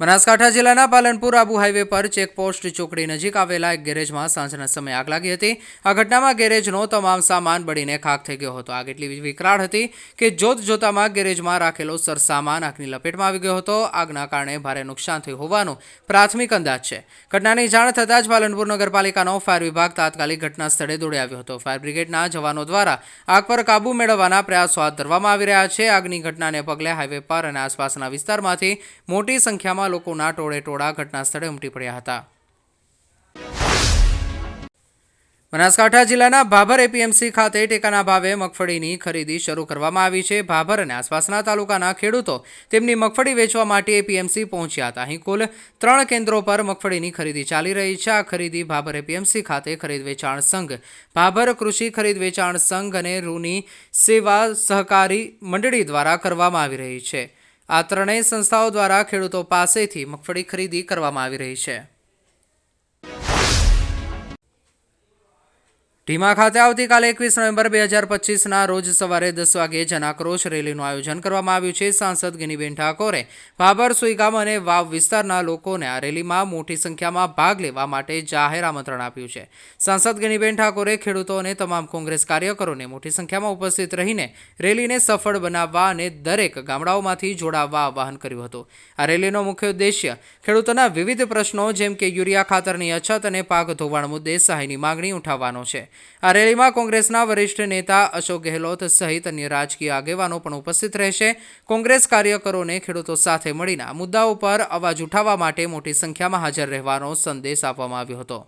બનાસકાંઠા જિલ્લાના પાલનપુર આબુ હાઈવે પર ચેકપોસ્ટ ચોકડી નજીક આવેલા એક ગેરેજમાં સાંજના સમયે આગ લાગી હતી। આ ઘટનામાં ગેરેજનો તમામ સામાન બળીને ખાખ થઈ ગયો હતો। આગ એટલી વિકરાળ હતી કે જોતજોતામાં ગેરેજમાં રાખેલો સરસામાન આગની લપેટમાં આવી ગયો હતો। આગના કારણે ભારે નુકસાન થયું હોવાનો પ્રાથમિક અંદાજ છે। ઘટનાની જાણ થતાં જ પાલનપુર નગરપાલિકાનો ફાયર વિભાગ તાત્કાલિક ઘટના સ્થળે દોડી આવ્યો હતો। ફાયર બ્રિગેડના જવાનો દ્વારા આગ પર કાબુ મેળવવાના પ્રયાસો હાથ ધરવામાં આવી રહ્યા છે। આગની ઘટનાને પગલે હાઈવે પર અને આસપાસના વિસ્તારમાંથી મોટી સંખ્યામાં લોકોના ટોળેટોળા ઘટના સ્થળે ઉમટી પડ્યા હતા। બનાસકાંઠા જિલ્લાના ભાભર એપીએમસી ખાતે ટેકાના ભાવે મગફળીની ખરીદી શરૂ કરવામાં આવી છે। ભાભર અને આસપાસના તાલુકાના ખેડૂતો તેમની મગફળી વેચવા માટે એપીએમસી પહોંચ્યા હતા। અહીં કુલ 3 કેન્દ્રો પર મગફળીની ખરીદી ચાલી રહી છે। આ ખરીદી ભાભર એપીએમસી ખાતે ખરીદ વેચાણ સંઘ, ભાભર કૃષિ ખરીદ વેચાણ સંઘ અને રૂની સેવા સહકારી મંડળી દ્વારા કરવામાં આવી રહી છે। આ ત્રણેય સંસ્થાઓ દ્વારા ખેડૂતો પાસેથી મગફળી ખરીદી કરવામાં આવી રહી છે। ઢીમા ખાતે આવતીકાલે 21 નવેમ્બર 2025ના રોજ સવારે 10 વાગે જનાક્રોશ રેલીનું આયોજન કરવામાં આવ્યું છે। સાંસદ ગિનીબેન ઠાકોરે ભાભર, સુઈગામ અને વાવ વિસ્તારના લોકોને આ રેલીમાં મોટી સંખ્યામાં ભાગ લેવા માટે જાહેર આમંત્રણ આપ્યું છે। સાંસદ ગિનીબેન ઠાકોરે ખેડૂતો અને તમામ કોંગ્રેસ કાર્યકરોને મોટી સંખ્યામાં ઉપસ્થિત રહીને રેલીને સફળ બનાવવા અને દરેક ગામડાઓમાંથી જોડાવવા આહ્વાન કર્યું હતું। આ રેલીનો મુખ્ય ઉદ્દેશ્ય ખેડૂતોના વિવિધ પ્રશ્નો જેમ કે યુરિયા ખાતરની અછત અને પાક ધોવાણ મુદ્દે સહાયની માંગણી ઉઠાવવાનો છે। આ રેલીમાં કોંગ્રેસના વરિષ્ઠ નેતા અશોક ગેહલોત સહિત અન્ય રાજકીય આગેવાનો પણ ઉપસ્થિત રહેશે। કોંગ્રેસ કાર્યકરોને ખેડૂતો સાથે મળીને આ મુદ્દાઓ પર અવાજ ઉઠાવવા માટે મોટી સંખ્યામાં હાજર રહેવાનો સંદેશ આપવામાં આવ્યો હતો।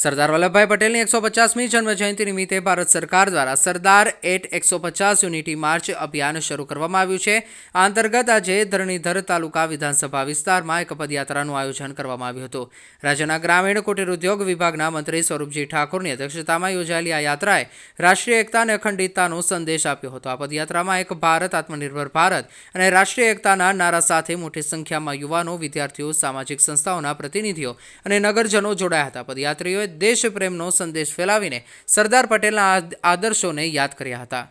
સરદાર વલ્લભભાઈ પટેલની 150મી જન્મજયંતિ નિમિત્તે ભારત સરકાર દ્વારા સરદાર એટ 150 યુનિટી માર્ચ અભિયાન શરૂ કરવામાં આવ્યું છે। આ અંતર્ગત આજે ધરણીધર તાલુકા વિધાનસભા વિસ્તારમાં એક પદયાત્રાનું આયોજન કરવામાં આવ્યું હતું। રાજ્યના ગ્રામીણ કુટીર ઉદ્યોગ વિભાગના મંત્રી સ્વરૂપજી ઠાકોરની અધ્યક્ષતામાં યોજાયેલી આ યાત્રાએ રાષ્ટ્રીય એકતા અને અખંડિતતાનો સંદેશ આપ્યો હતો। આ પદયાત્રામાં એક ભારત, આત્મનિર્ભર ભારત અને રાષ્ટ્રીય એકતાના નારા સાથે મોટી સંખ્યામાં યુવાનો, વિદ્યાર્થીઓ, સામાજિક સંસ્થાઓના પ્રતિનિધિઓ અને નગરજનો જોડાયા હતા। પદયાત્રીઓએ દેશ પ્રેમનો સંદેશ ફેલાવીને સરદાર પટેલના આદર્શોને યાદ કર્યા હતા।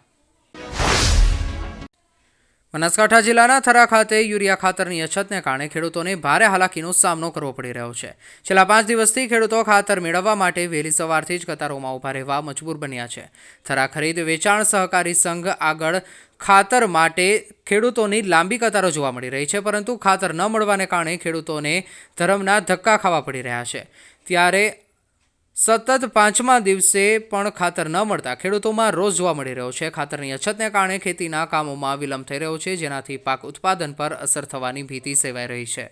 બનાસકાંઠા જિલ્લાના થરા ખાતે યુરિયા ખાતરની અછતને કારણે ખેડૂતોને ભારે હાલાકીનો સામનો કરવો પડી રહ્યો છે। છેલ્લા 5 દિવસથી ખેડૂતો ખાતર મેળવવા માટે વહેલી સવારથી જ કતારોમાં ઊભા રહેવા મજબૂર બન્યા છે। થરા ખરીદ વેચાણ સહકારી સંઘ આગળ ખાતર માટે ખેડૂતોની લાંબી કતારો જોવા મળી રહી છે, પરંતુ ખાતર ન મળવાને કારણે ખેડૂતોને ધરમના ધક્કા ખાવા પડી રહ્યા છે। ત્યારે સતત 5મા દિવસે પણ ખાતર ન મળતા ખેડૂતોમાં રોષ જોવા મળી રહ્યો છે। ખાતરની અછતને કારણે ખેતીના કામોમાં વિલંબ થઈ રહ્યો છે, જેનાથી પાક ઉત્પાદન પર અસર થવાની ભીતિ સેવાઈ રહી છે।